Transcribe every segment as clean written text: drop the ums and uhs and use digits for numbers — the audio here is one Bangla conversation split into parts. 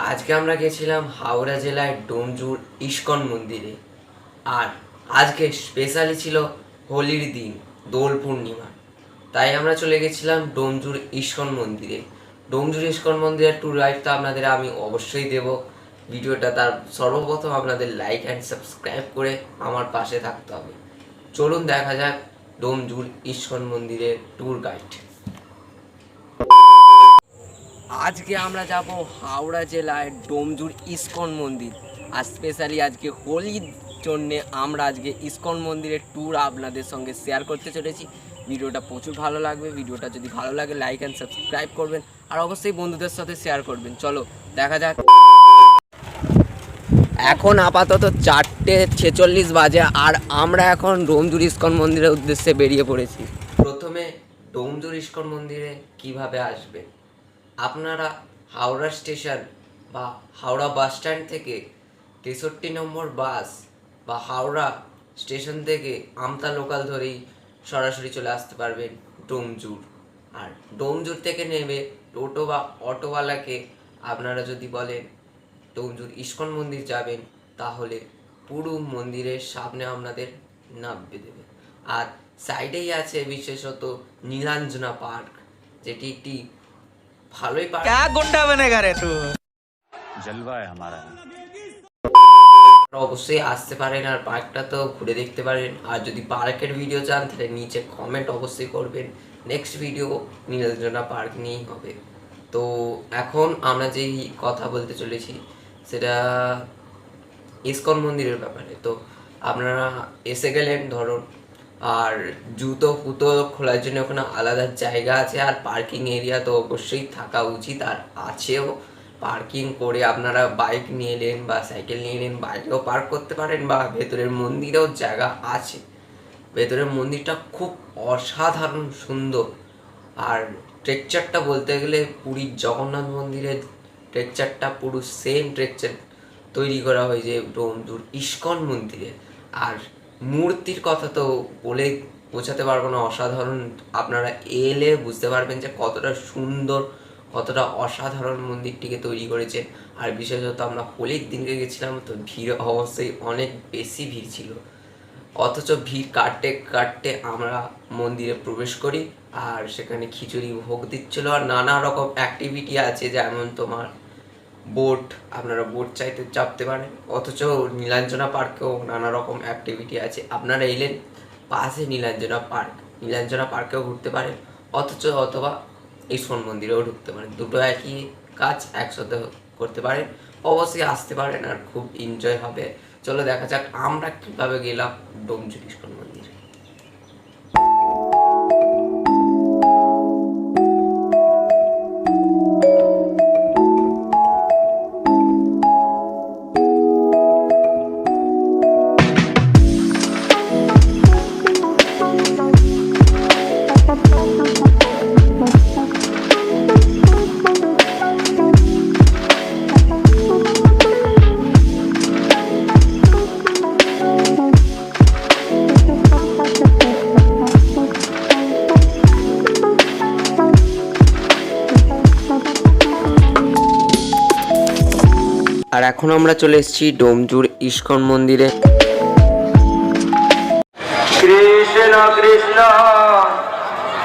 আজকে আমরা গেছিলাম হাওড়া জেলায় ডোমজুর ইস্কন মন্দিরে। আর আজকে স্পেশালি ছিল হোলির দিন, দোল পূর্ণিমা। তাই আমরা চলে গেছিলাম ডোমজুর ইস্কন মন্দিরে। ডোমজুর ইস্কন মন্দিরের ট্যুর গাইডটা আপনাদের আমি অবশ্যই দেব। ভিডিওটা তার সর্বপ্রথম আপনাদের লাইক অ্যান্ড সাবস্ক্রাইব করে আমার পাশে থাকতে হবে। চলুন দেখা যাক ডোমজুর ইস্কন মন্দিরের ট্যুর গাইড। আজকে আমরা যাব হাওড়া জেলায় ডোমজুর ইস্কন মন্দির। আর স্পেশালি আজকে হোলির জন্যে আমরা আজকে ইস্কন মন্দিরের ট্যুর আপনাদের সঙ্গে শেয়ার করতে চলেছি। ভিডিওটা প্রচুর ভালো লাগবে। ভিডিওটা যদি ভালো লাগে লাইক অ্যান্ড সাবস্ক্রাইব করবেন, আর অবশ্যই বন্ধুদের সাথে শেয়ার করবেন। চলো দেখা যাক। এখন আপাতত 4:46 বাজে, আর আমরা এখন ডোমজুর ইস্কন মন্দিরের উদ্দেশ্যে বেরিয়ে পড়েছি। প্রথমে ডোমজুর ইস্কন মন্দিরে কিভাবে আসবে? আপনারা হাওড়া স্টেশন বা হাওড়া বাস স্ট্যান্ড থেকে 63 নম্বর বাস বা হাওড়া স্টেশন থেকে আমতা লোকাল ধরেই সরাসরি চলে আসতে পারবেন ডোমজুর। আর ডোমজুর থেকে নেমে টোটো বা অটোওয়ালাকে আপনারা যদি বলেন ডোমজুর ইস্কন মন্দির যাবেন, তাহলে পুরো মন্দিরের সামনে আপনাদের নামিয়ে দেবে। আর সাইডেই আছে বিশেষত নীলাঞ্জনা পার্ক, যেটি একটি ভালোই পার্ক। क्या गुंडा बनेगा रे तू? जलवा है हमारा। অবশ্যই আসতে পারেন আর পার্কটা তো ঘুরে দেখতে পারেন। আর যদি পার্কের ভিডিও চান তাহলে নিচে কমেন্ট অবশ্যই করবেন। নেক্সট ভিডিও নীলাঞ্জনা পার্ক নিয়েই হবে। তো এখন আমরা যেই কথা বলতে চলেছি সেটা ইস্কন মন্দিরের ব্যাপারে। তো আপনারা এসে গেলেন ধরুন, আর জুতো ফুতো খোলার জন্য ওখানে আলাদা জায়গা আছে, আর পার্কিং এরিয়া তো অবশ্যই থাকা উচিত, আর আছেও। পার্কিং করে আপনারা বাইক নিয়ে এলেন বা সাইকেল নিয়ে এলেন, বাইরেও পার্ক করতে পারেন, বা ভেতরের মন্দিরেও জায়গা আছে। ভেতরের মন্দিরটা খুব অসাধারণ সুন্দর। আর টেক্সচারটা বলতে গেলে পুরীর জগন্নাথ মন্দিরের টেক্সচারটা পুরো সেম টেক্সচার তৈরি করা হয়েছে ডোমজুর ইস্কন মন্দিরে। আর মূর্তির কথা তো বলে বোঝাতে পারবো না, অসাধারণ। আপনারা এলে বুঝতে পারবেন যে কতটা সুন্দর, কতটা অসাধারণ মন্দিরটিকে তৈরি করেছে। আর বিশেষত আমরা হোলির দিনকে গেছিলাম, তো ভিড় অবশ্যই অনেক বেশি ভিড় ছিল। অথচ ভিড় কাটতে কাটতে আমরা মন্দিরে প্রবেশ করি, আর সেখানে খিচুড়ি ভোগ দিচ্ছিল, আর নানা রকম অ্যাক্টিভিটি আছে, যেমন তোমার বোট, আপনারা বোট চাইতে চাপতে পারেন। অথচ নীলাঞ্জনা পার্কেও নানা রকম অ্যাক্টিভিটি আছে। আপনারা এলেন পাশে নীলাঞ্জনা পার্ক, নীলাঞ্জনা পার্কেও ঘুরতে পারেন, অথবা ইস্কন মন্দিরেও ঢুকতে পারেন। দুটো একই কাজ একসাথে করতে পারেন। অবশ্যই আসতে পারেন আর খুব এনজয় হবে। চলো দেখা যাক আমরা কীভাবে গেলাম ডোমজুর ইস্কন মন্দিরে। আর এখন আমরা চলে এসেছি ডোমজুর ইস্কন মন্দিরে। कृष्ण कृष्ण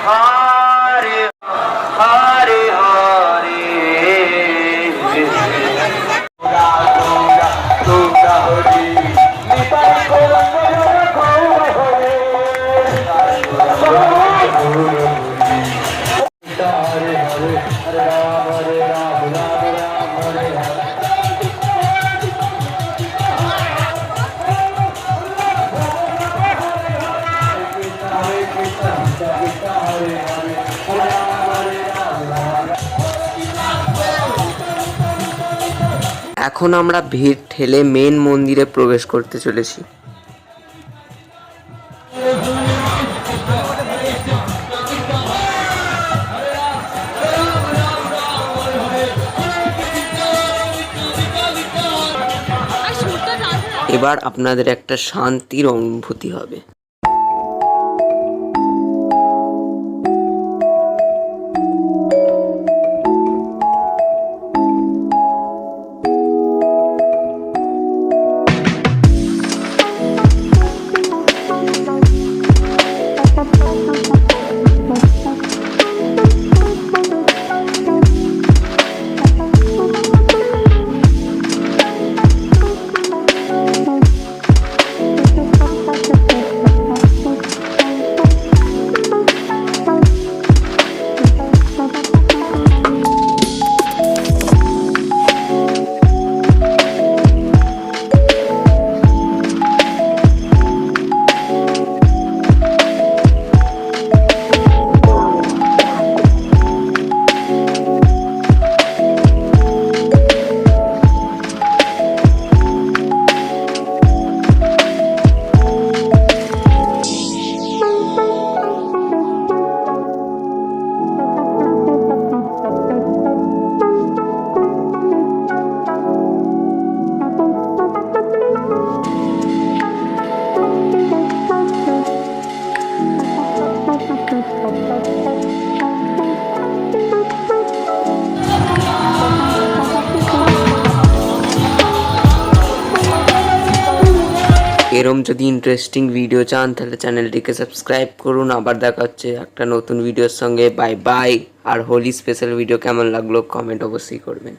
हरे हरे हरे এখন আমরা ভিড় ঠেলে মেন মন্দিরে প্রবেশ করতে চলেছি। এবার আপনাদের একটা শান্তির অনুভূতি হবে। এরম যদি ইন্টারেস্টিং ভিডিও চান তাহলে চ্যানেলটিকে সাবস্ক্রাইব করুন। আবার দেখা হচ্ছে একটা নতুন ভিডিওর সঙ্গে। Bye bye. আর হোলি স্পেশাল ভিডিও কেমন লাগলো কমেন্ট অবশ্যই করবেন।